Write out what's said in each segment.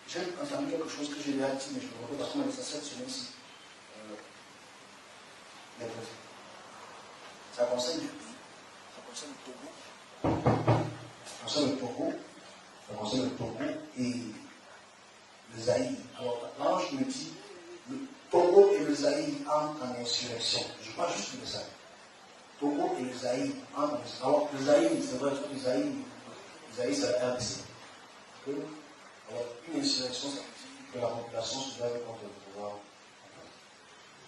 J'ai entendu quelque chose que j'ai déjà dit, mais je me répète parce que cette semaine-ci. Ça concerne du pays, ça concerne le Togo. Ça concerne le Togo, et le Zaïre. Alors maintenant, je me dis, le Togo et le Zaïre entrent en insurrection. Je parle juste de ça. Togo et le Zaïre entrent en insurrection. Alors le Zaïre, c'est vrai, le Zaïre c'est la RDC. Alors une insurrection, ça veut dire que la population se lève contre le pouvoir.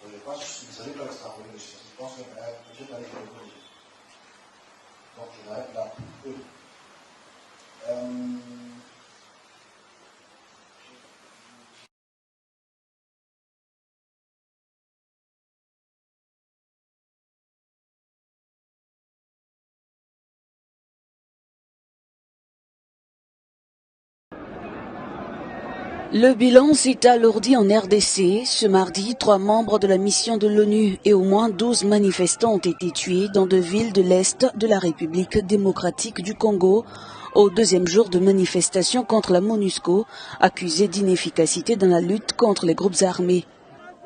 Je pense que je savais pas extrapoler les choses. Je pense que je vais aller sur le projet. Donc je m'arrête là. Le bilan s'est alourdi en RDC. Ce mardi, 3 membres de la mission de l'ONU et au moins 12 manifestants ont été tués dans 2 villes de l'Est de la République démocratique du Congo, au 2e jour de manifestation contre la MONUSCO, accusée d'inefficacité dans la lutte contre les groupes armés.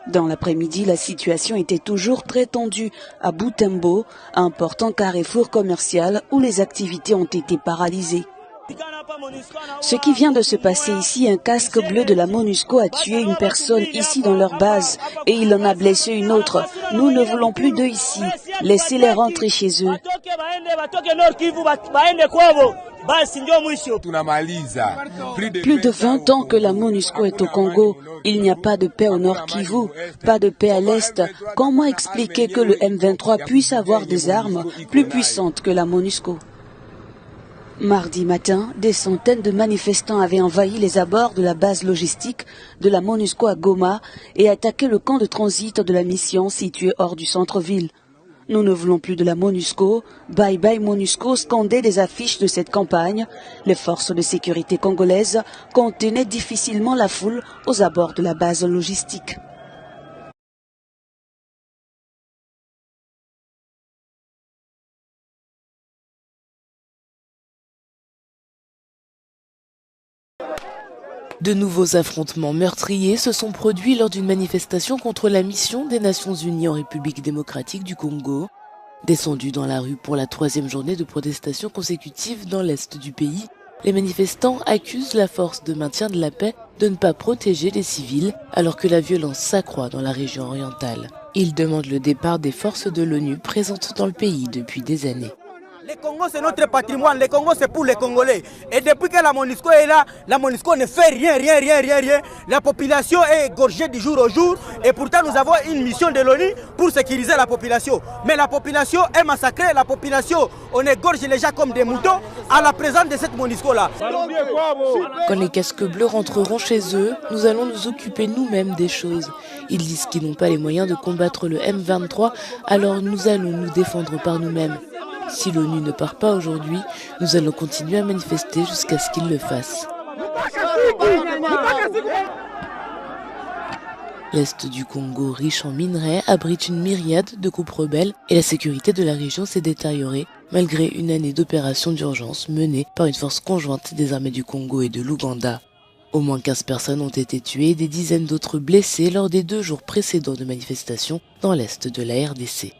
Dans l'après-midi, la situation était toujours très tendue à Butembo, un important carrefour commercial où les activités ont été paralysées. Ce qui vient de se passer ici, un casque bleu de la MONUSCO a tué une personne ici dans leur base et il en a blessé une autre. Nous ne voulons plus d'eux ici. Laissez-les rentrer chez eux. Plus de 20 ans que la MONUSCO est au Congo. Il n'y a pas de paix au Nord Kivu, pas de paix à l'Est. Comment expliquer que le M23 puisse avoir des armes plus puissantes que la MONUSCO ? Mardi matin, des centaines de manifestants avaient envahi les abords de la base logistique de la MONUSCO à Goma et attaqué le camp de transit de la mission situé hors du centre-ville. Nous ne voulons plus de la MONUSCO. Bye bye MONUSCO scandaient des affiches de cette campagne. Les forces de sécurité congolaises contenaient difficilement la foule aux abords de la base logistique. De nouveaux affrontements meurtriers se sont produits lors d'une manifestation contre la mission des Nations Unies en République démocratique du Congo. Descendus dans la rue pour la 3e journée de protestation consécutive dans l'est du pays, les manifestants accusent la force de maintien de la paix de ne pas protéger les civils alors que la violence s'accroît dans la région orientale. Ils demandent le départ des forces de l'ONU présentes dans le pays depuis des années. Le Congo, c'est notre patrimoine. Le Congo, c'est pour les Congolais. Et depuis que la MONUSCO est là, la MONUSCO ne fait rien. La population est égorgée du jour au jour. Et pourtant, nous avons une mission de l'ONU pour sécuriser la population. Mais la population est massacrée. La population, on égorge les gens comme des moutons à la présence de cette MONUSCO-là. Quand les casques bleus rentreront chez eux, nous allons nous occuper nous-mêmes des choses. Ils disent qu'ils n'ont pas les moyens de combattre le M23, alors nous allons nous défendre par nous-mêmes. Si l'ONU ne part pas aujourd'hui, nous allons continuer à manifester jusqu'à ce qu'il le fasse. L'Est du Congo, riche en minerais, abrite une myriade de groupes rebelles et la sécurité de la région s'est détériorée malgré une année d'opérations d'urgence menée par une force conjointe des armées du Congo et de l'Ouganda. Au moins 15 personnes ont été tuées et des dizaines d'autres blessées lors des 2 jours précédents de manifestations dans l'Est de la RDC.